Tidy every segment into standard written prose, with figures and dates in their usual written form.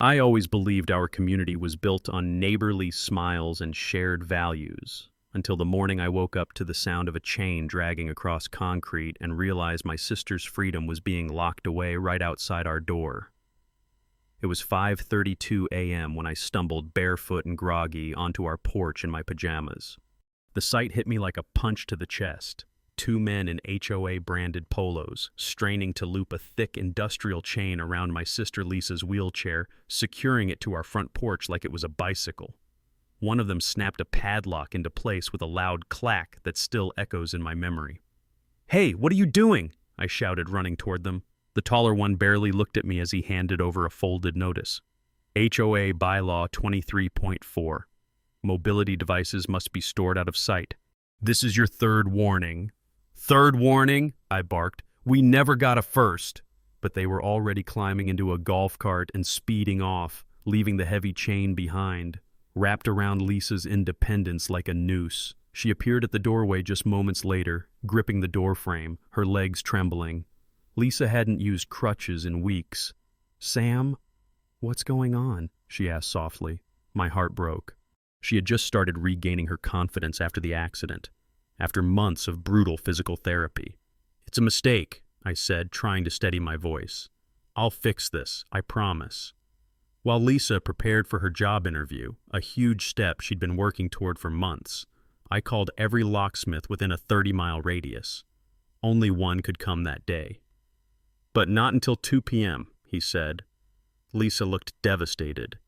I always believed our community was built on neighborly smiles and shared values, until the morning I woke up to the sound of a chain dragging across concrete and realized my sister's freedom was being locked away right outside our door. It was 5:32 a.m. when I stumbled barefoot and groggy onto our porch in my pajamas. The sight hit me like a punch to the chest. Two men in HOA-branded polos, straining to loop a thick industrial chain around my sister Lisa's wheelchair, securing it to our front porch like it was a bicycle. One of them snapped a padlock into place with a loud clack that still echoes in my memory. "Hey, what are you doing?" I shouted, running toward them. The taller one barely looked at me as he handed over a folded notice. HOA Bylaw 23.4. Mobility devices must be stored out of sight. "This is your third warning." "Third warning?" I barked. "We never got a first." But they were already climbing into a golf cart and speeding off, leaving the heavy chain behind, wrapped around Lisa's independence like a noose. She appeared at the doorway just moments later, gripping the doorframe, her legs trembling. Lisa hadn't used crutches in weeks. "Sam, what's going on?" she asked softly. My heart broke. She had just started regaining her confidence after the accident, after months of brutal physical therapy. "It's a mistake," I said, trying to steady my voice. "I'll fix this, I promise." While Lisa prepared for her job interview, a huge step she'd been working toward for months, I called every locksmith within a 30-mile radius. Only one could come that day. "But not until 2 p.m., he said. Lisa looked devastated.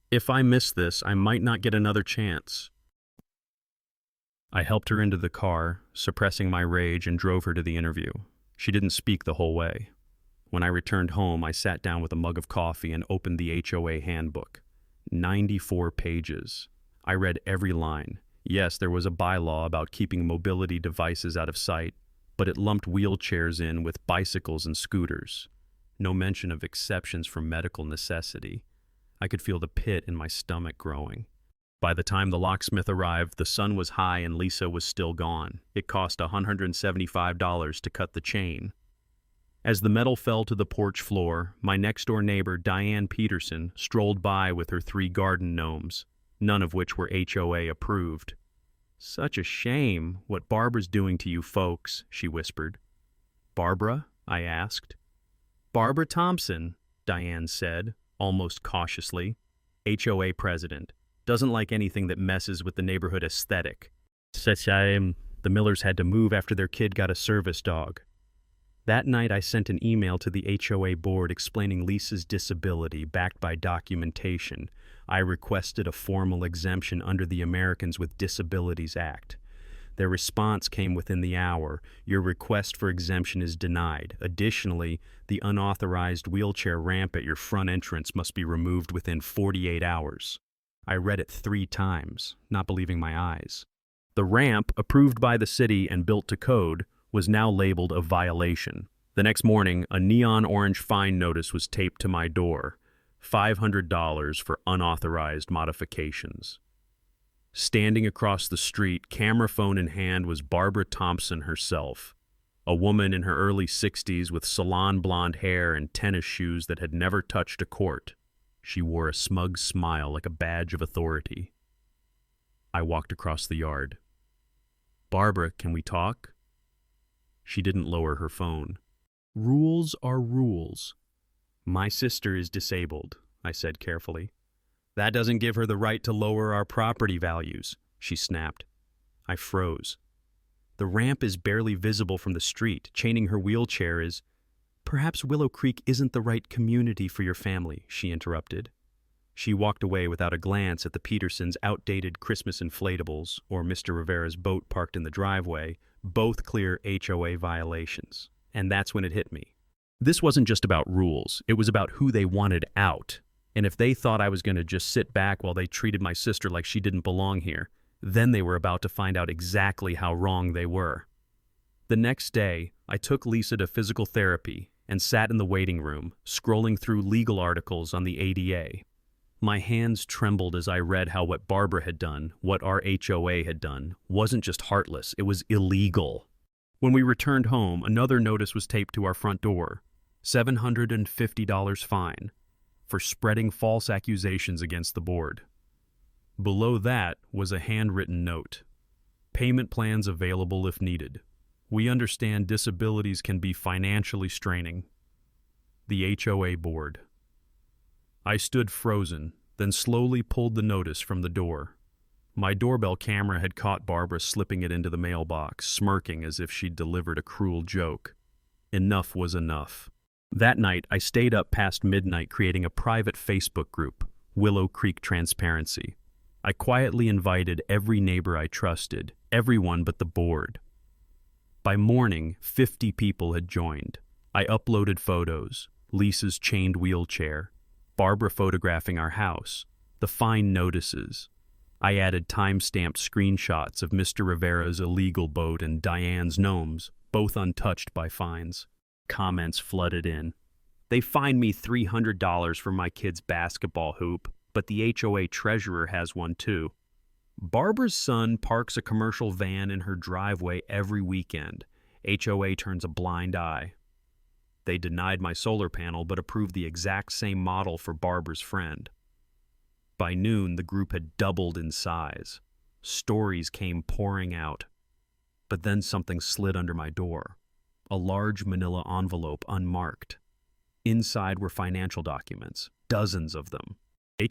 "If I miss this, I might not get another chance." I helped her into the car, suppressing my rage, and drove her to the interview. She didn't speak the whole way. When I returned home, I sat down with a mug of coffee and opened the HOA handbook. 94 pages. I read every line. Yes, there was a bylaw about keeping mobility devices out of sight, but it lumped wheelchairs in with bicycles and scooters. No mention of exceptions for medical necessity. I could feel the pit in my stomach growing. By the time the locksmith arrived, the sun was high and Lisa was still gone. It cost $175 to cut the chain. As the metal fell to the porch floor, my next-door neighbor, Diane Peterson, strolled by with her 3 garden gnomes, none of which were HOA approved. "Such a shame what Barbara's doing to you folks," she whispered. "Barbara?" I asked. "Barbara Thompson," Diane said, almost cautiously. "HOA president. Doesn't like anything that messes with the neighborhood aesthetic. The Millers had to move after their kid got a service dog." That night I sent an email to the HOA board explaining Lisa's disability backed by documentation. I requested a formal exemption under the Americans with Disabilities Act. Their response came within the hour. "Your request for exemption is denied. Additionally, the unauthorized wheelchair ramp at your front entrance must be removed within 48 hours. I read it 3 times, not believing my eyes. The ramp, approved by the city and built to code, was now labeled a violation. The next morning, a neon orange fine notice was taped to my door. $500 for unauthorized modifications. Standing across the street, camera phone in hand, was Barbara Thompson herself, a woman in her early 60s with salon blonde hair and tennis shoes that had never touched a court. She wore a smug smile like a badge of authority. I walked across the yard. "Barbara, can we talk?" She didn't lower her phone. "Rules are rules." "My sister is disabled," I said carefully. "That doesn't give her the right to lower our property values," she snapped. I froze. "The ramp is barely visible from the street. Chaining her wheelchair is—" "Perhaps Willow Creek isn't the right community for your family," she interrupted. She walked away without a glance at the Petersons' outdated Christmas inflatables or Mr. Rivera's boat parked in the driveway, both clear HOA violations. And that's when it hit me. This wasn't just about rules. It was about who they wanted out. And if they thought I was going to just sit back while they treated my sister like she didn't belong here, then they were about to find out exactly how wrong they were. The next day, I took Lisa to physical therapy and sat in the waiting room, scrolling through legal articles on the ADA. My hands trembled as I read how what Barbara had done, what our HOA had done, wasn't just heartless, it was illegal. When we returned home, another notice was taped to our front door. $750 fine. for spreading false accusations against the board. Below that was a handwritten note. Payment plans available if needed. We understand disabilities can be financially straining. The HOA board. I stood frozen, then slowly pulled the notice from the door. My doorbell camera had caught Barbara slipping it into the mailbox, smirking as if she'd delivered a cruel joke. Enough was enough. That night, I stayed up past midnight creating a private Facebook group, Willow Creek Transparency. I quietly invited every neighbor I trusted, everyone but the board. By morning, 50 people had joined. I uploaded photos, Lisa's chained wheelchair, Barbara photographing our house, the fine notices. I added time-stamped screenshots of Mr. Rivera's illegal boat and Diane's gnomes, both untouched by fines. Comments flooded in. They fined me $300 for my kid's basketball hoop, but the HOA treasurer has one too. Barbara's son parks a commercial van in her driveway every weekend. HOA turns a blind eye. They denied my solar panel but approved the exact same model for Barbara's friend. By noon, the group had doubled in size. Stories came pouring out. But then something slid under my door. A large manila envelope unmarked. Inside were financial documents, dozens of them.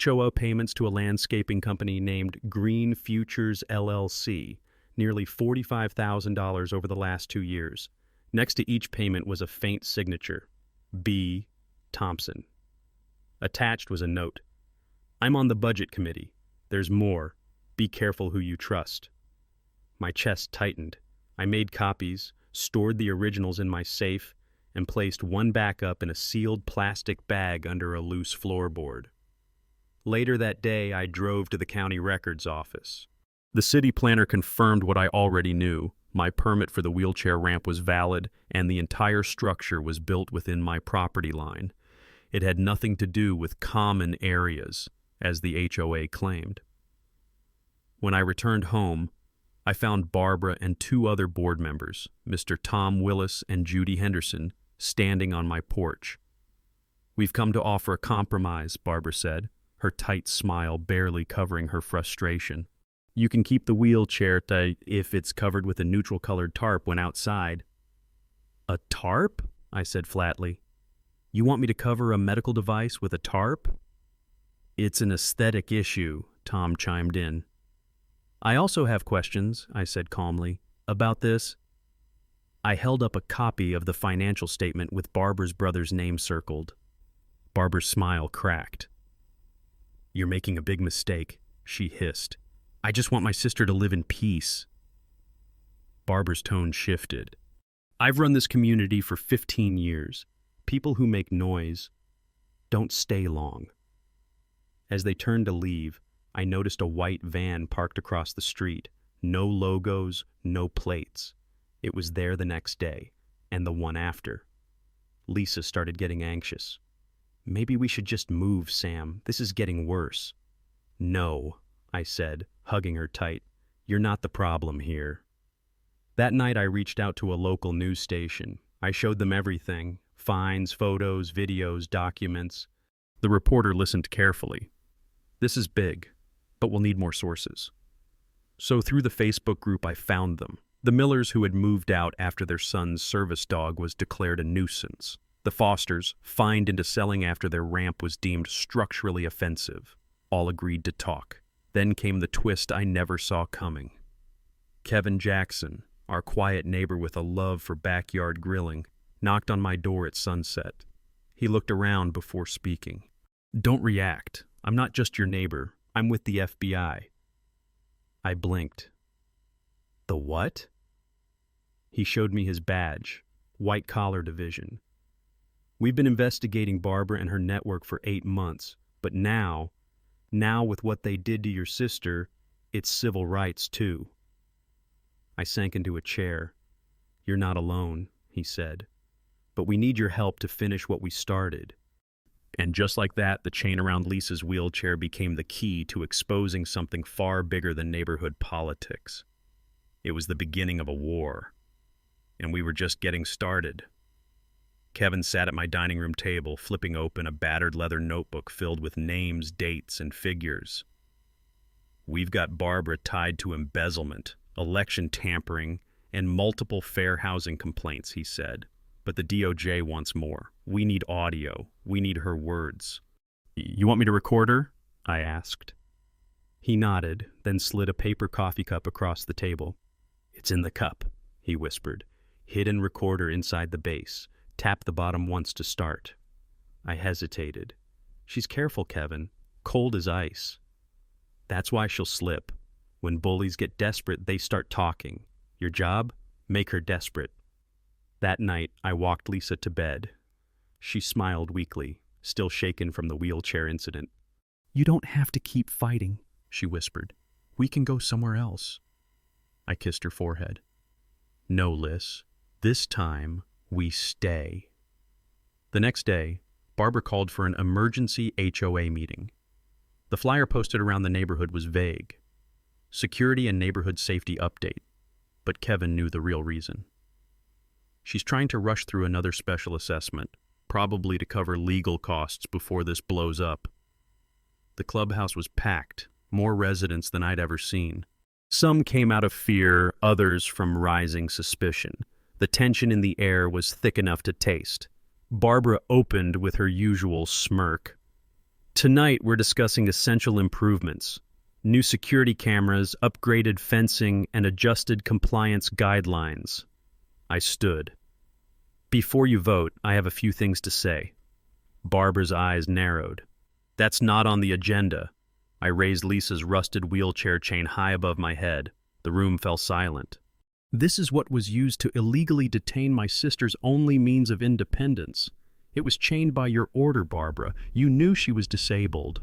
HOA payments to a landscaping company named Green Futures LLC, nearly $45,000 over the last 2 years. Next to each payment was a faint signature, B. Thompson. Attached was a note. I'm on the budget committee. There's more. Be careful who you trust. My chest tightened. I made copies, stored the originals in my safe, and placed one backup in a sealed plastic bag under a loose floorboard. Later that day, I drove to the county records office. The city planner confirmed what I already knew. My permit for the wheelchair ramp was valid, and the entire structure was built within my property line. It had nothing to do with common areas, as the HOA claimed. When I returned home, I found Barbara and 2 other board members, Mr. Tom Willis and Judy Henderson, standing on my porch. We've come to offer a compromise, Barbara said, her tight smile barely covering her frustration. You can keep the wheelchair if it's covered with a neutral-colored tarp when outside. A tarp? I said flatly. You want me to cover a medical device with a tarp? It's an aesthetic issue, Tom chimed in. I also have questions, I said calmly, about this. I held up a copy of the financial statement with Barbara's brother's name circled. Barbara's smile cracked. You're making a big mistake, she hissed. I just want my sister to live in peace. Barbara's tone shifted. I've run this community for 15 years. People who make noise don't stay long. As they turned to leave, I noticed a white van parked across the street. No logos, no plates. It was there the next day, and the one after. Lisa started getting anxious. Maybe we should just move, Sam. This is getting worse. No, I said, hugging her tight. You're not the problem here. That night I reached out to a local news station. I showed them everything. Fines, photos, videos, documents. The reporter listened carefully. This is big, but we'll need more sources. So through the Facebook group I found them. The Millers who had moved out after their son's service dog was declared a nuisance. The Fosters, fined into selling after their ramp was deemed structurally offensive. All agreed to talk. Then came the twist I never saw coming. Kevin Jackson, our quiet neighbor with a love for backyard grilling, knocked on my door at sunset. He looked around before speaking. Don't react. I'm not just your neighbor. I'm with the FBI. I blinked. The what? He showed me his badge, White Collar Division. We've been investigating Barbara and her network for 8 months, but now with what they did to your sister, it's civil rights too. I sank into a chair. You're not alone, he said, but we need your help to finish what we started. And just like that, the chain around Lisa's wheelchair became the key to exposing something far bigger than neighborhood politics. It was the beginning of a war, and we were just getting started. Kevin sat at my dining room table, flipping open a battered leather notebook filled with names, dates, and figures. "We've got Barbara tied to embezzlement, election tampering, and multiple fair housing complaints," he said. "But the DOJ wants more. We need audio. We need her words." "You want me to record her?" I asked. He nodded, then slid a paper coffee cup across the table. "It's in the cup," he whispered. "Hidden recorder inside the base. Tap the bottom once to start." I hesitated. "She's careful, Kevin. Cold as ice." "That's why she'll slip. When bullies get desperate, they start talking. Your job? Make her desperate." That night, I walked Lisa to bed. She smiled weakly, still shaken from the wheelchair incident. "You don't have to keep fighting," she whispered. "We can go somewhere else." I kissed her forehead. "No, Liz. This time, we stay." The next day, Barbara called for an emergency HOA meeting. The flyer posted around the neighborhood was vague. Security and neighborhood safety update. But Kevin knew the real reason. "She's trying to rush through another special assessment, probably to cover legal costs before this blows up." The clubhouse was packed, more residents than I'd ever seen. Some came out of fear, others from rising suspicion. The tension in the air was thick enough to taste. Barbara opened with her usual smirk. "Tonight we're discussing essential improvements. New security cameras, upgraded fencing, and adjusted compliance guidelines." I stood. "Before you vote, I have a few things to say." Barbara's eyes narrowed. "That's not on the agenda." I raised Lisa's rusted wheelchair chain high above my head. The room fell silent. "This is what was used to illegally detain my sister's only means of independence. It was chained by your order, Barbara. You knew she was disabled."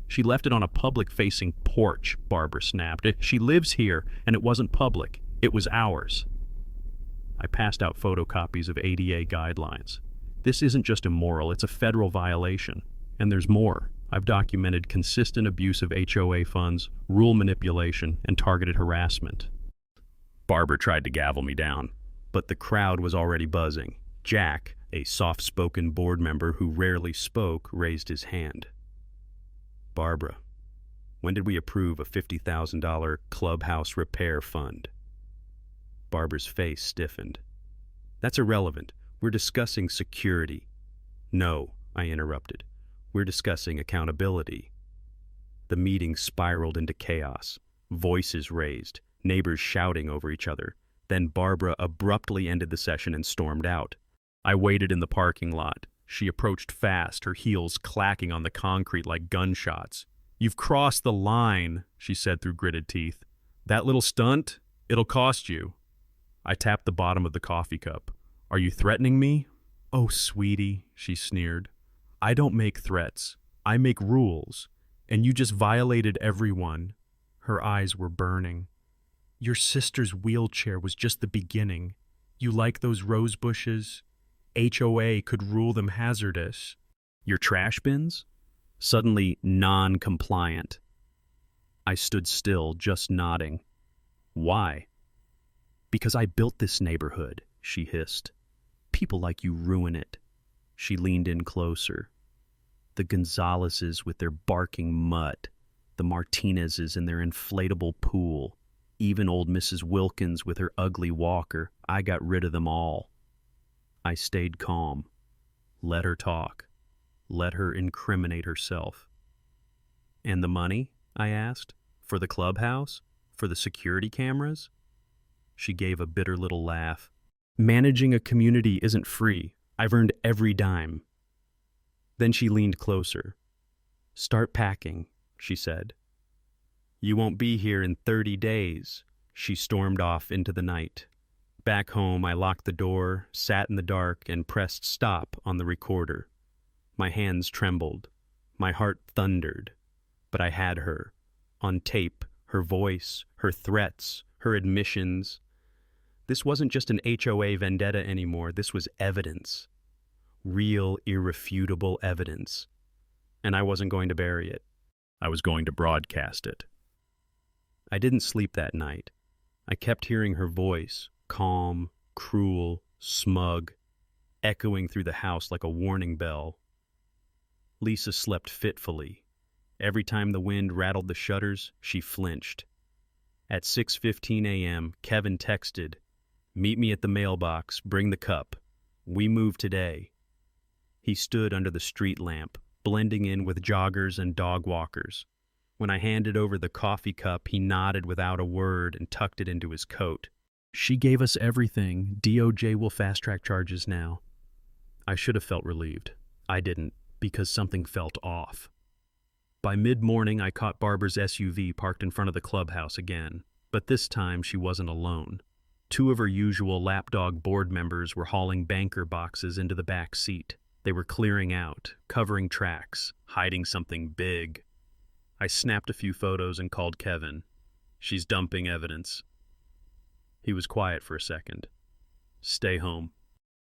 "She left it on a public-facing porch," Barbara snapped. "She lives here, and it wasn't public. It was ours." I passed out photocopies of ADA guidelines. "This isn't just immoral, it's a federal violation. And there's more. I've documented consistent abuse of HOA funds, rule manipulation, and targeted harassment." Barbara tried to gavel me down, but the crowd was already buzzing. Jack, a soft-spoken board member who rarely spoke, raised his hand. "Barbara, when did we approve a $50,000 clubhouse repair fund?" Barbara's face stiffened. "That's irrelevant. We're discussing security." "No," I interrupted. "We're discussing accountability." The meeting spiraled into chaos. Voices raised, neighbors shouting over each other. Then Barbara abruptly ended the session and stormed out. I waited in the parking lot. She approached fast, her heels clacking on the concrete like gunshots. "You've crossed the line," she said through gritted teeth. "That little stunt, it'll cost you." I tapped the bottom of the coffee cup. "Are you threatening me?" "Oh, sweetie," she sneered. "I don't make threats. I make rules. And you just violated everyone." Her eyes were burning. "Your sister's wheelchair was just the beginning. You like those rose bushes? HOA could rule them hazardous." "Your trash bins?" Suddenly non-compliant. I stood still, just nodding. "Why?" "Because I built this neighborhood," she hissed. "People like you ruin it." She leaned in closer. "The Gonzaleses with their barking mutt, the Martinezes in their inflatable pool, even old Mrs. Wilkins with her ugly walker. I got rid of them all." I stayed calm. Let her talk. Let her incriminate herself. "And the money?" I asked. "For the clubhouse? For the security cameras?" She gave a bitter little laugh. "Managing a community isn't free. I've earned every dime." Then she leaned closer. "Start packing," she said. "You won't be here in 30 days." She stormed off into the night. Back home, I locked the door, sat in the dark, and pressed stop on the recorder. My hands trembled. My heart thundered. But I had her. On tape, her voice, her threats, her admissions. This wasn't just an HOA vendetta anymore. This was evidence. Real, irrefutable evidence. And I wasn't going to bury it. I was going to broadcast it. I didn't sleep that night. I kept hearing her voice, calm, cruel, smug. echoing through the house like a warning bell. Lisa slept fitfully. Every time the wind rattled the shutters, she flinched. At 6:15 a.m., Kevin texted, "Meet me at the mailbox, bring the cup. We move today." He stood under the street lamp, blending in with joggers and dog walkers. When I handed over the coffee cup, he nodded without a word and tucked it into his coat. "She gave us everything. DOJ will fast-track charges now." I should have felt relieved. I didn't, because something felt off. By mid-morning, I caught Barbara's SUV parked in front of the clubhouse again, but this time she wasn't alone. Two of her usual lapdog board members were hauling banker boxes into the back seat. They were clearing out, covering tracks, hiding something big. I snapped a few photos and called Kevin. "She's dumping evidence." He was quiet for a second. "Stay home.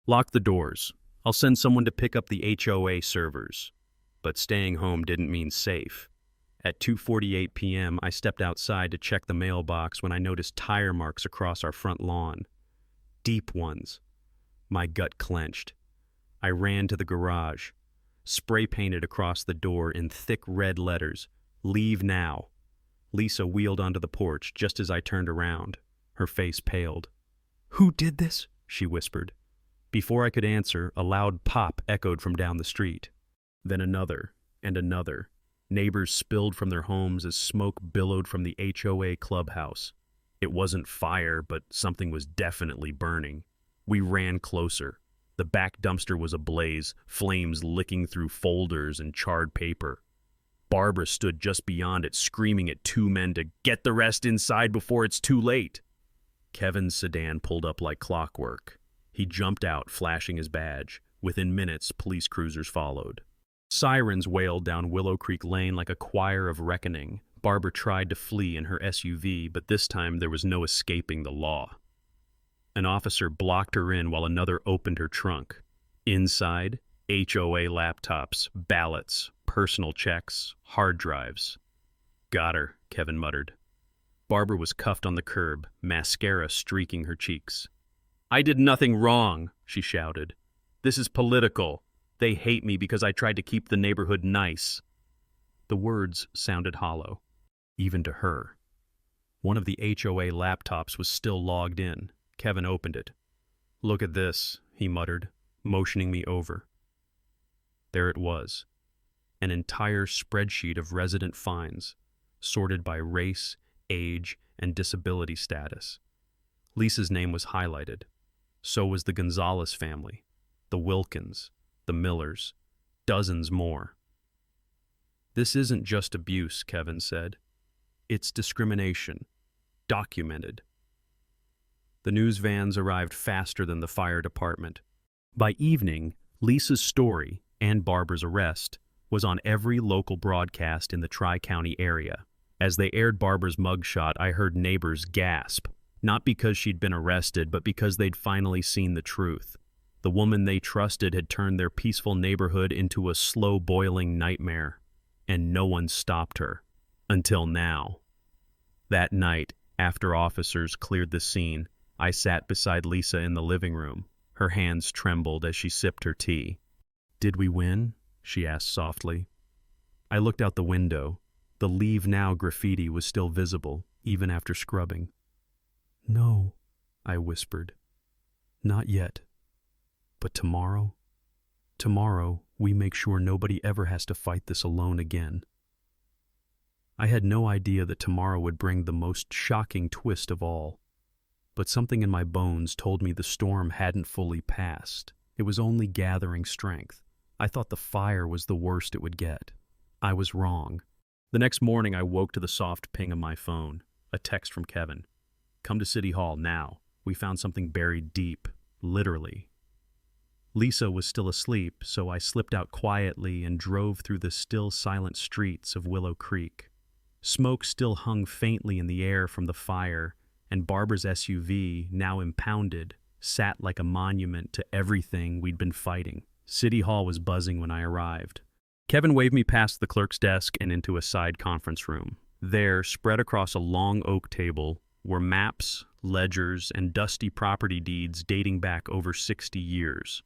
Lock the doors. I'll send someone to pick up the HOA servers." But staying home didn't mean safe. At 2:48 p.m., I stepped outside to check the mailbox when I noticed tire marks across our front lawn. Deep ones. My gut clenched. I ran to the garage. Spray painted across the door in thick red letters, "Leave now." Lisa wheeled onto the porch just as I turned around. Her face paled. "Who did this?" she whispered. Before I could answer, a loud pop echoed from down the street. Then another, and another. Neighbors spilled from their homes as smoke billowed from the HOA clubhouse. It wasn't fire, but something was definitely burning. We ran closer. The back dumpster was ablaze, flames licking through folders and charred paper. Barbara stood just beyond it, screaming at two men to get the rest inside before it's too late. Kevin's sedan pulled up like clockwork. He jumped out, flashing his badge. Within minutes, police cruisers followed. Sirens wailed down Willow Creek Lane like a choir of reckoning. Barbara tried to flee in her SUV, but this time there was no escaping the law. An officer blocked her in while another opened her trunk. Inside, HOA laptops, ballots, personal checks, hard drives. "Got her," Kevin muttered. Barbara was cuffed on the curb, mascara streaking her cheeks. "I did nothing wrong," she shouted. "This is political. They hate me because I tried to keep the neighborhood nice." The words sounded hollow, even to her. One of the HOA laptops was still logged in. Kevin opened it. "Look at this," he muttered, motioning me over. There it was, an entire spreadsheet of resident fines, sorted by race, age, and disability status. Lisa's name was highlighted. So was the Gonzalez family, the Wilkins, the Millers, dozens more. "This isn't just abuse," Kevin said. "It's discrimination. Documented." The news vans arrived faster than the fire department. By evening, Lisa's story, and Barbara's arrest, was on every local broadcast in the Tri-County area. As they aired Barbara's mugshot, I heard neighbors gasp, not because she'd been arrested, but because they'd finally seen the truth. The woman they trusted had turned their peaceful neighborhood into a slow-boiling nightmare, and no one stopped her. Until now. That night, after officers cleared the scene, I sat beside Lisa in the living room. Her hands trembled as she sipped her tea. "Did we win?" she asked softly. I looked out the window. The "Leave Now" graffiti was still visible, even after scrubbing. "No," I whispered. "Not yet. But tomorrow? Tomorrow, we make sure nobody ever has to fight this alone again." I had no idea that tomorrow would bring the most shocking twist of all. But something in my bones told me the storm hadn't fully passed. It was only gathering strength. I thought the fire was the worst it would get. I was wrong. The next morning, I woke to the soft ping of my phone. A text from Kevin. "Come to City Hall now. We found something buried deep. Literally." Lisa was still asleep, so I slipped out quietly and drove through the still silent streets of Willow Creek. Smoke still hung faintly in the air from the fire, and Barbara's SUV, now impounded, sat like a monument to everything we'd been fighting. City Hall was buzzing when I arrived. Kevin waved me past the clerk's desk and into a side conference room. There, spread across a long oak table, were maps, ledgers, and dusty property deeds dating back over 60 years.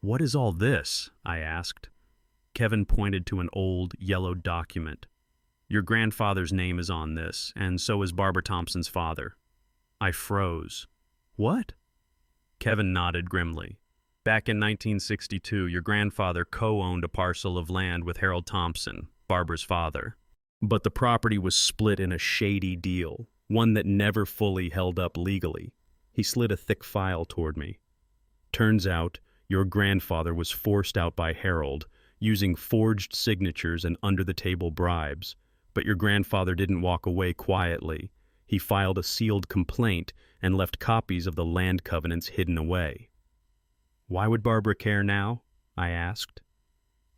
"What is all this?" I asked. Kevin pointed to an old, yellow document. "Your grandfather's name is on this, and so is Barbara Thompson's father." I froze. "What?" Kevin nodded grimly. "Back in 1962, your grandfather co-owned a parcel of land with Harold Thompson, Barbara's father. But the property was split in a shady deal, one that never fully held up legally." He slid a thick file toward me. "Turns out, your grandfather was forced out by Harold, using forged signatures and under-the-table bribes. But your grandfather didn't walk away quietly. He filed a sealed complaint and left copies of the land covenants hidden away." "Why would Barbara care now?" I asked.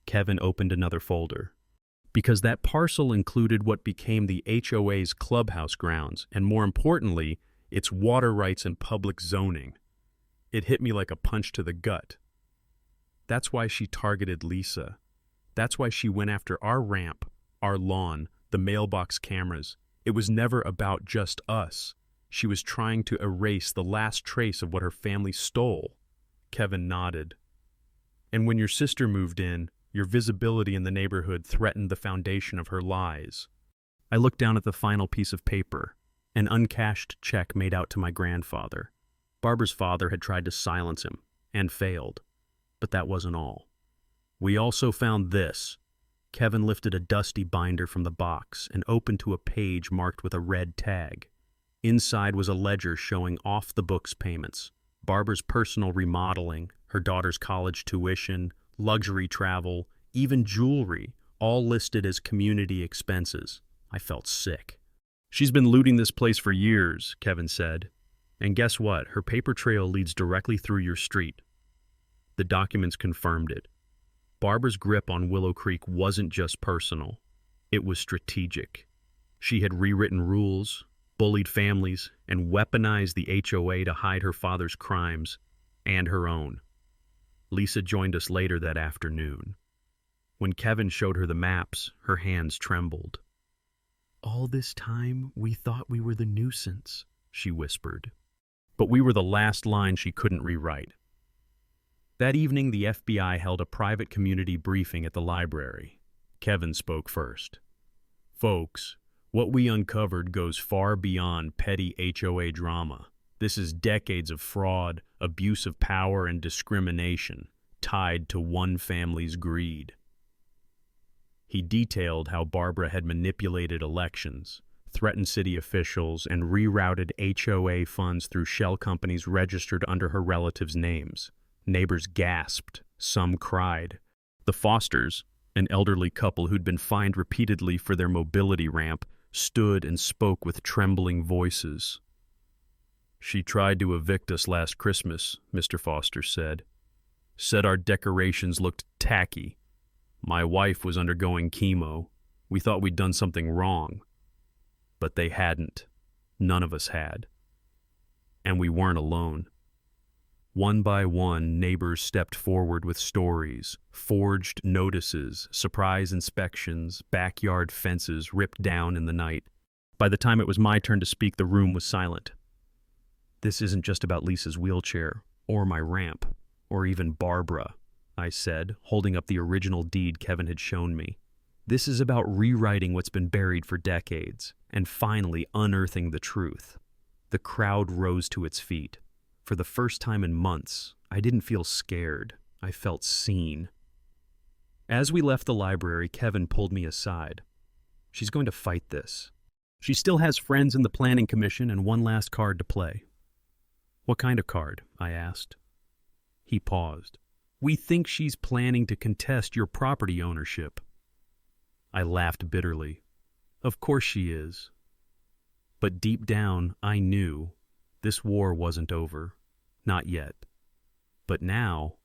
Kevin opened another folder. "Because that parcel included what became the HOA's clubhouse grounds, and more importantly, its water rights and public zoning." It hit me like a punch to the gut. That's why she targeted Lisa. That's why she went after our ramp, our lawn, the mailbox cameras. It was never about just us. She was trying to erase the last trace of what her family stole. Kevin nodded. "And when your sister moved in, your visibility in the neighborhood threatened the foundation of her lies." I looked down at the final piece of paper, an uncashed check made out to my grandfather. Barbara's father had tried to silence him, and failed. But that wasn't all. "We also found this." Kevin lifted a dusty binder from the box and opened to a page marked with a red tag. Inside was a ledger showing off-the-books payments, Barbara's personal remodeling, her daughter's college tuition, luxury travel, even jewelry, all listed as community expenses. I felt sick. "She's been looting this place for years," Kevin said. "And guess what? Her paper trail leads directly through your street." The documents confirmed it. Barbara's grip on Willow Creek wasn't just personal. It was strategic. She had rewritten rules, bullied families, and weaponized the HOA to hide her father's crimes and her own. Lisa joined us later that afternoon. When Kevin showed her the maps, her hands trembled. "All this time, we thought we were the nuisance," she whispered. But we were the last line she couldn't rewrite. That evening, the FBI held a private community briefing at the library. Kevin spoke first. "Folks, what we uncovered goes far beyond petty HOA drama. This is decades of fraud, abuse of power, and discrimination, tied to one family's greed." He detailed how Barbara had manipulated elections, threatened city officials, and rerouted HOA funds through shell companies registered under her relatives' names. Neighbors gasped. Some cried. The Fosters, an elderly couple who'd been fined repeatedly for their mobility ramp, stood and spoke with trembling voices. "She tried to evict us last Christmas," Mr. Foster said. "Said our decorations looked tacky. My wife was undergoing chemo. We thought we'd done something wrong. But they hadn't. None of us had. And we weren't alone." One by one, neighbors stepped forward with stories, forged notices, surprise inspections, backyard fences ripped down in the night. By the time it was my turn to speak, the room was silent. "This isn't just about Lisa's wheelchair, or my ramp, or even Barbara," I said, holding up the original deed Kevin had shown me. "This is about rewriting what's been buried for decades, and finally unearthing the truth." The crowd rose to its feet. For the first time in months, I didn't feel scared. I felt seen. As we left the library, Kevin pulled me aside. "She's going to fight this. She still has friends in the planning commission and one last card to play." "What kind of card?" I asked. He paused. "We think she's planning to contest your property ownership." I laughed bitterly. Of course she is. But deep down, I knew this war wasn't over. Not yet. But now,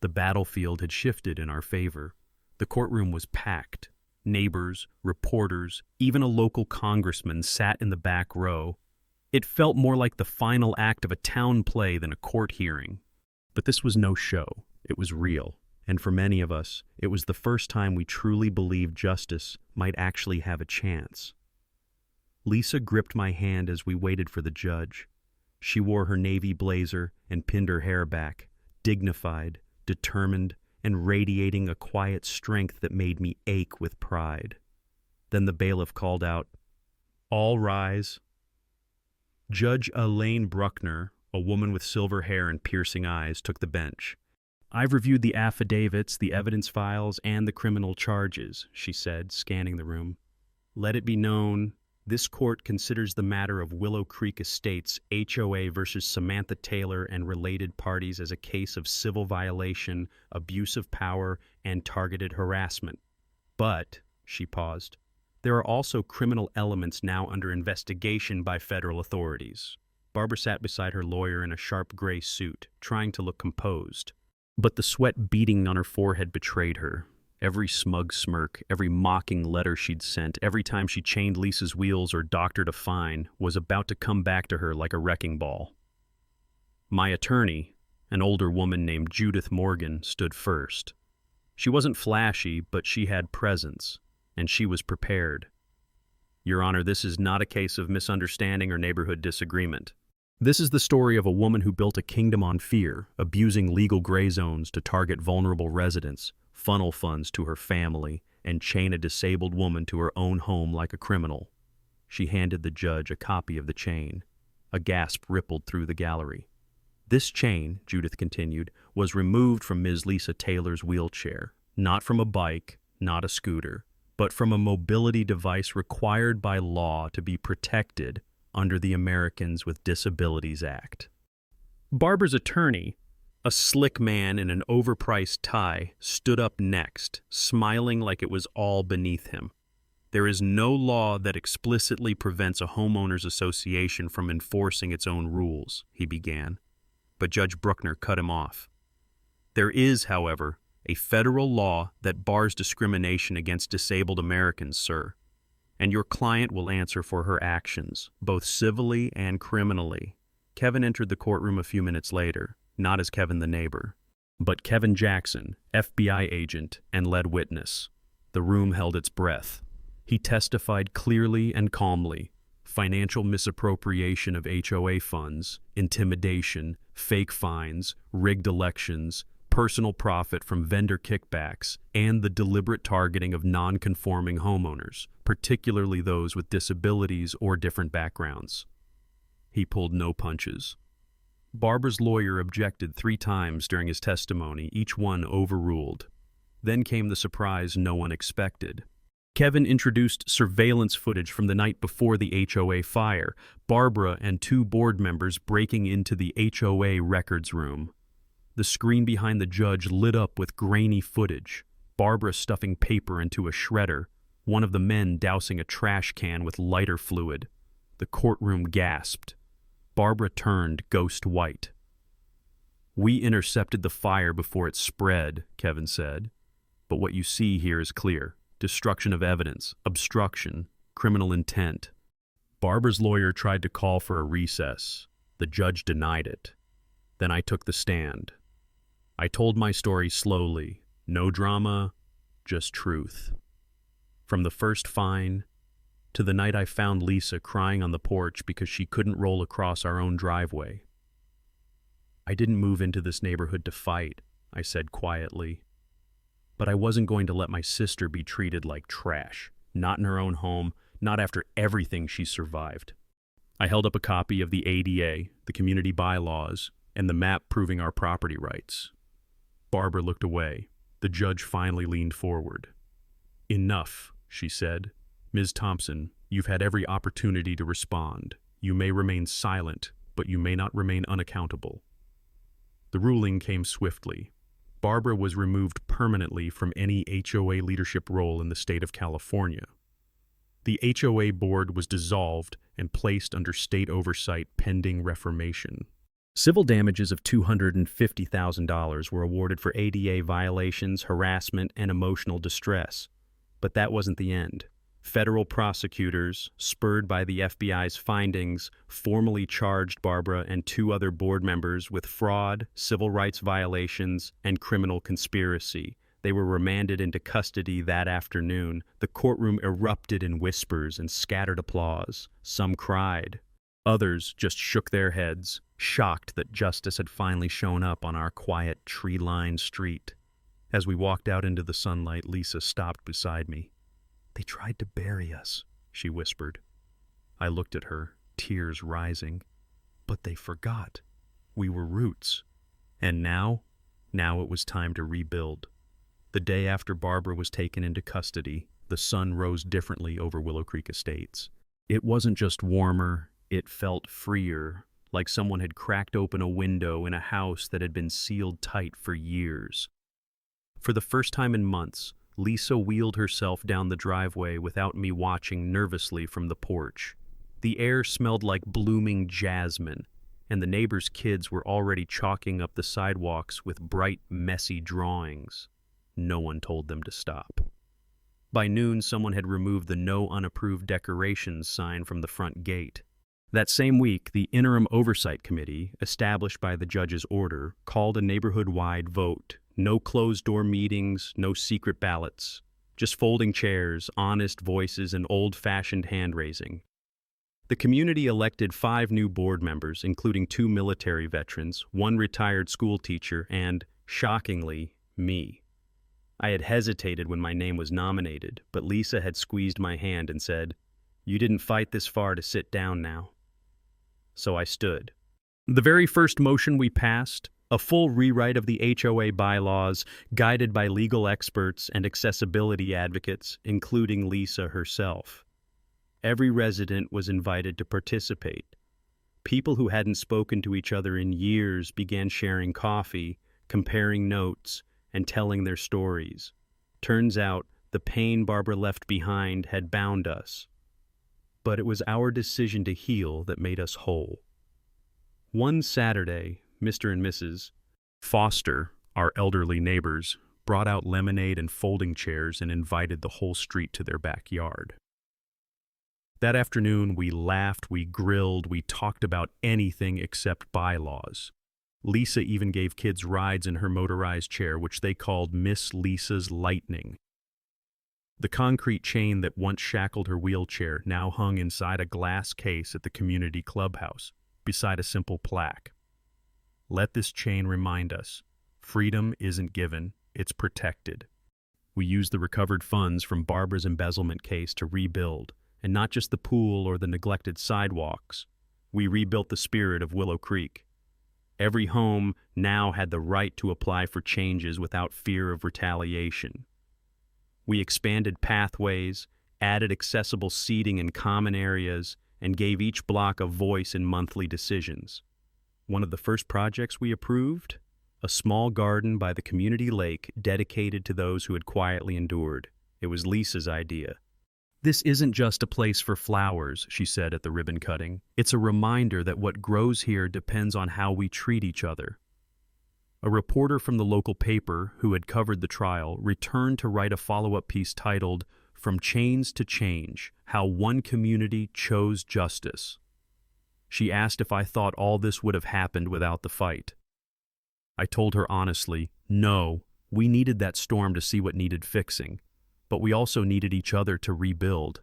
the battlefield had shifted in our favor. The courtroom was packed. Neighbors, reporters, even a local congressman sat in the back row. It felt more like the final act of a town play than a court hearing. But this was no show. It was real. And for many of us, it was the first time we truly believed justice might actually have a chance. Lisa gripped my hand as we waited for the judge. She wore her navy blazer and pinned her hair back, dignified, determined, and radiating a quiet strength that made me ache with pride. Then the bailiff called out, "All rise." Judge Elaine Bruckner, a woman with silver hair and piercing eyes, took the bench. "I've reviewed the affidavits, the evidence files, and the criminal charges," she said, scanning the room. "Let it be known, this court considers the matter of Willow Creek Estates, HOA versus Samantha Taylor and related parties as a case of civil violation, abuse of power, and targeted harassment. But," she paused, "there are also criminal elements now under investigation by federal authorities." Barbara sat beside her lawyer in a sharp gray suit, trying to look composed. But the sweat beating on her forehead betrayed her. Every smug smirk, every mocking letter she'd sent, every time she chained Lisa's wheels or doctored a fine, was about to come back to her like a wrecking ball. My attorney, an older woman named Judith Morgan, stood first. She wasn't flashy, but she had presence, and she was prepared. "Your Honor, this is not a case of misunderstanding or neighborhood disagreement. This is the story of a woman who built a kingdom on fear, abusing legal gray zones to target vulnerable residents, funnel funds to her family, and chain a disabled woman to her own home like a criminal." She handed the judge a copy of the chain. A gasp rippled through the gallery. "This chain," Judith continued, "was removed from Ms. Lisa Taylor's wheelchair, not from a bike, not a scooter, but from a mobility device required by law to be protected under the Americans with Disabilities Act." Barbara's attorney, a slick man in an overpriced tie, stood up next, smiling like it was all beneath him. "There is no law that explicitly prevents a homeowners association from enforcing its own rules," he began. But Judge Bruckner cut him off. "There is, however, a federal law that bars discrimination against disabled Americans, sir. And your client will answer for her actions, both civilly and criminally." Kevin entered the courtroom a few minutes later, not as Kevin the neighbor, but Kevin Jackson, FBI agent and lead witness. The room held its breath. He testified clearly and calmly. Financial misappropriation of HOA funds, intimidation, fake fines, rigged elections, personal profit from vendor kickbacks, and the deliberate targeting of non-conforming homeowners, particularly those with disabilities or different backgrounds. He pulled no punches. Barbara's lawyer objected 3 times during his testimony, each one overruled. Then came the surprise no one expected. Kevin introduced surveillance footage from the night before the HOA fire, Barbara and 2 board members breaking into the HOA records room. The screen behind the judge lit up with grainy footage, Barbara stuffing paper into a shredder, one of the men dousing a trash can with lighter fluid. The courtroom gasped. Barbara turned ghost white. "We intercepted the fire before it spread," Kevin said. "But what you see here is clear. Destruction of evidence, obstruction, criminal intent." Barbara's lawyer tried to call for a recess. The judge denied it. Then I took the stand. I told my story slowly. No drama, just truth. From the first fine to the night I found Lisa crying on the porch because she couldn't roll across our own driveway. "I didn't move into this neighborhood to fight," I said quietly. "But I wasn't going to let my sister be treated like trash. Not in her own home, not after everything she survived." I held up a copy of the ADA, the community bylaws, and the map proving our property rights. Barbara looked away. The judge finally leaned forward. "Enough," she said. "Ms. Thompson, you've had every opportunity to respond. You may remain silent, but you may not remain unaccountable." The ruling came swiftly. Barbara was removed permanently from any HOA leadership role in the state of California. The HOA board was dissolved and placed under state oversight pending reformation. Civil damages of $250,000 were awarded for ADA violations, harassment, and emotional distress. But that wasn't the end. Federal prosecutors, spurred by the FBI's findings, formally charged Barbara and 2 other board members with fraud, civil rights violations, and criminal conspiracy. They were remanded into custody that afternoon. The courtroom erupted in whispers and scattered applause. Some cried. Others just shook their heads. shocked that justice had finally shown up on our quiet, tree-lined street. As we walked out into the sunlight, Lisa stopped beside me. "They tried to bury us," she whispered. I looked at her, tears rising. "But they forgot. We were roots." And now it was time to rebuild. The day after Barbara was taken into custody, the sun rose differently over Willow Creek Estates. It wasn't just warmer, it felt freer, like someone had cracked open a window in a house that had been sealed tight for years. For the first time in months, Lisa wheeled herself down the driveway without me watching nervously from the porch. The air smelled like blooming jasmine, and the neighbors' kids were already chalking up the sidewalks with bright, messy drawings. No one told them to stop. By noon, someone had removed the "No Unapproved Decorations" sign from the front gate. That same week, the Interim Oversight Committee, established by the judge's order, called a neighborhood-wide vote. No closed-door meetings, no secret ballots. Just folding chairs, honest voices, and old-fashioned hand-raising. The community elected 5 new board members, including 2 military veterans, 1 retired school teacher, and, shockingly, me. I had hesitated when my name was nominated, but Lisa had squeezed my hand and said, "You didn't fight this far to sit down now." So I stood. The very first motion we passed, a full rewrite of the HOA bylaws, guided by legal experts and accessibility advocates, including Lisa herself. Every resident was invited to participate. People who hadn't spoken to each other in years began sharing coffee, comparing notes, and telling their stories. Turns out, the pain Barbara left behind had bound us. But it was our decision to heal that made us whole. One Saturday, Mr. and Mrs. Foster, our elderly neighbors, brought out lemonade and folding chairs and invited the whole street to their backyard. That afternoon, we laughed, we grilled, we talked about anything except bylaws. Lisa even gave kids rides in her motorized chair, which they called Miss Lisa's Lightning. The concrete chain that once shackled her wheelchair now hung inside a glass case at the community clubhouse, beside a simple plaque. Let this chain remind us, freedom isn't given, it's protected. We used the recovered funds from Barbara's embezzlement case to rebuild, and not just the pool or the neglected sidewalks. We rebuilt the spirit of Willow Creek. Every home now had the right to apply for changes without fear of retaliation. We expanded pathways, added accessible seating in common areas, and gave each block a voice in monthly decisions. One of the first projects we approved? A small garden by the community lake dedicated to those who had quietly endured. It was Lisa's idea. "This isn't just a place for flowers," she said at the ribbon cutting. "It's a reminder that what grows here depends on how we treat each other." A reporter from the local paper, who had covered the trial, returned to write a follow-up piece titled, "From Chains to Change: How One Community Chose Justice." She asked if I thought all this would have happened without the fight. I told her honestly, no, we needed that storm to see what needed fixing, but we also needed each other to rebuild.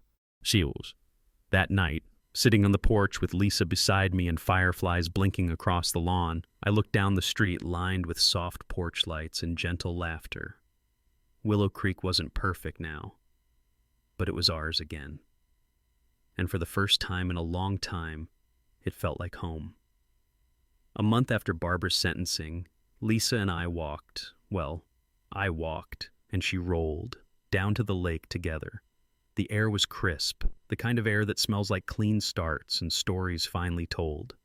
That night, sitting on the porch with Lisa beside me and fireflies blinking across the lawn, I looked down the street lined with soft porch lights and gentle laughter. Willow Creek wasn't perfect now, but it was ours again. And for the first time in a long time, it felt like home. A month after Barbara's sentencing, Lisa and I walked, and she rolled, down to the lake together. The air was crisp, the kind of air that smells like clean starts and stories finally told.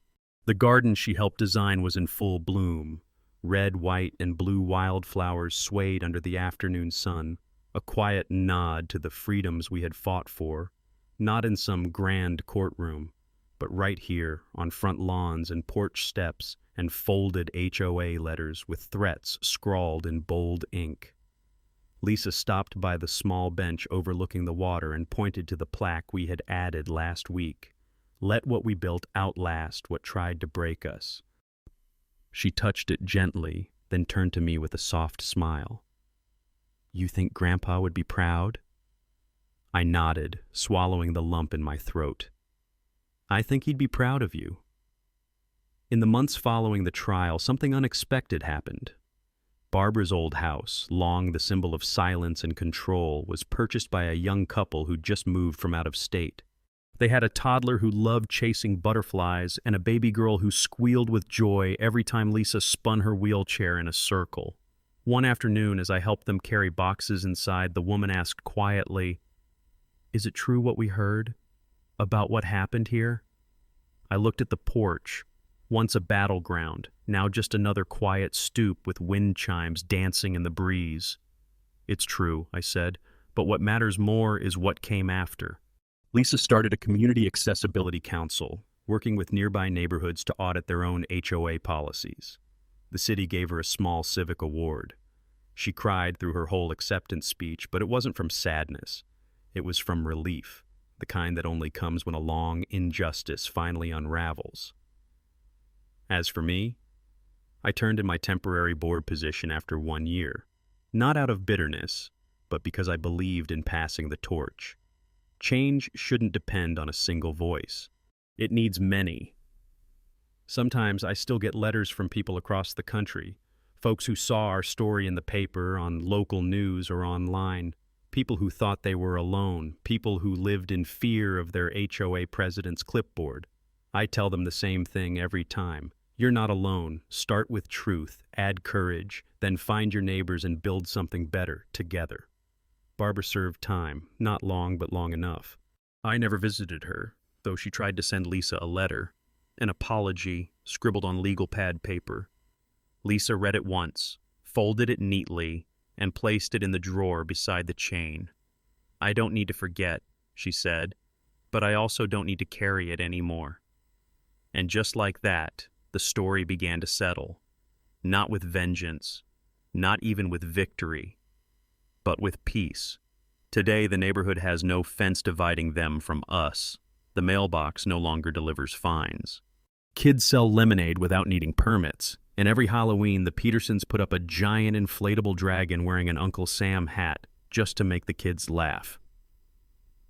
The garden she helped design was in full bloom. Red, white, and blue wildflowers swayed under the afternoon sun, a quiet nod to the freedoms we had fought for, not in some grand courtroom, but right here on front lawns and porch steps and folded HOA letters with threats scrawled in bold ink. Lisa stopped by the small bench overlooking the water and pointed to the plaque we had added last week. "Let what we built outlast what tried to break us." She touched it gently, then turned to me with a soft smile. "You think Grandpa would be proud?" I nodded, swallowing the lump in my throat. "I think he'd be proud of you." In the months following the trial, something unexpected happened. Barbara's old house, long the symbol of silence and control, was purchased by a young couple who'd just moved from out of state. They had a toddler who loved chasing butterflies and a baby girl who squealed with joy every time Lisa spun her wheelchair in a circle. One afternoon, as I helped them carry boxes inside, the woman asked quietly, "Is it true what we heard about what happened here?" I looked at the porch, once a battleground, now just another quiet stoop with wind chimes dancing in the breeze. "It's true," I said, "but what matters more is what came after." Lisa started a community accessibility council, working with nearby neighborhoods to audit their own HOA policies. The city gave her a small civic award. She cried through her whole acceptance speech, but it wasn't from sadness. It was from relief, the kind that only comes when a long injustice finally unravels. As for me, I turned in my temporary board position after 1 year, not out of bitterness, but because I believed in passing the torch. Change shouldn't depend on a single voice. It needs many. Sometimes I still get letters from people across the country, folks who saw our story in the paper, on local news, or online, people who thought they were alone, people who lived in fear of their HOA president's clipboard. I tell them the same thing every time. You're not alone. Start with truth, add courage, then find your neighbors and build something better together. Barbara served time, not long, but long enough. I never visited her, though she tried to send Lisa a letter, an apology scribbled on legal pad paper. Lisa read it once, folded it neatly, and placed it in the drawer beside the chain. "I don't need to forget," she said, "but I also don't need to carry it anymore." And just like that, the story began to settle. Not with vengeance, not even with victory, but with peace. Today, the neighborhood has no fence dividing them from us. The mailbox no longer delivers fines. Kids sell lemonade without needing permits, and every Halloween, the Petersons put up a giant inflatable dragon wearing an Uncle Sam hat just to make the kids laugh.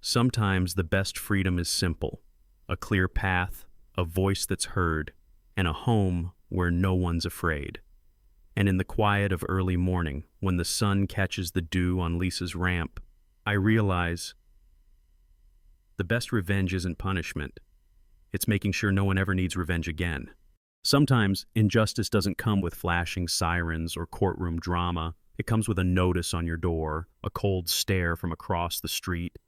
Sometimes the best freedom is simple: a clear path, a voice that's heard, and a home where no one's afraid. And in the quiet of early morning, when the sun catches the dew on Lisa's ramp, I realize the best revenge isn't punishment. It's making sure no one ever needs revenge again. Sometimes injustice doesn't come with flashing sirens or courtroom drama. It comes with a notice on your door, a cold stare from across the street,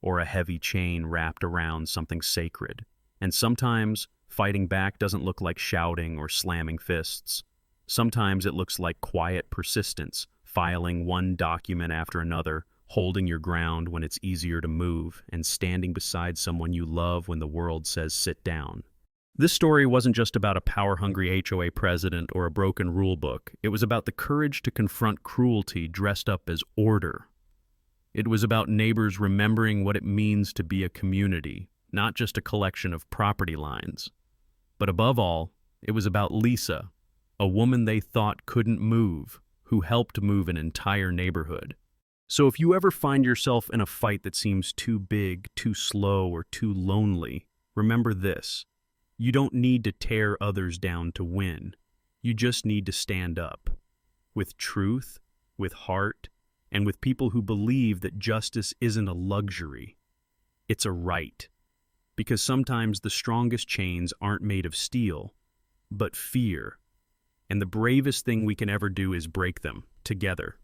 or a heavy chain wrapped around something sacred. And sometimes fighting back doesn't look like shouting or slamming fists. Sometimes it looks like quiet persistence, filing one document after another, holding your ground when it's easier to move, and standing beside someone you love when the world says sit down. This story wasn't just about a power-hungry HOA president or a broken rule book. It was about the courage to confront cruelty dressed up as order. It was about neighbors remembering what it means to be a community, not just a collection of property lines. But above all, it was about Lisa, a woman they thought couldn't move, who helped move an entire neighborhood. So if you ever find yourself in a fight that seems too big, too slow, or too lonely, remember this: you don't need to tear others down to win. You just need to stand up. With truth, with heart, and with people who believe that justice isn't a luxury. It's a right. Because sometimes the strongest chains aren't made of steel, but fear. And the bravest thing we can ever do is break them, together.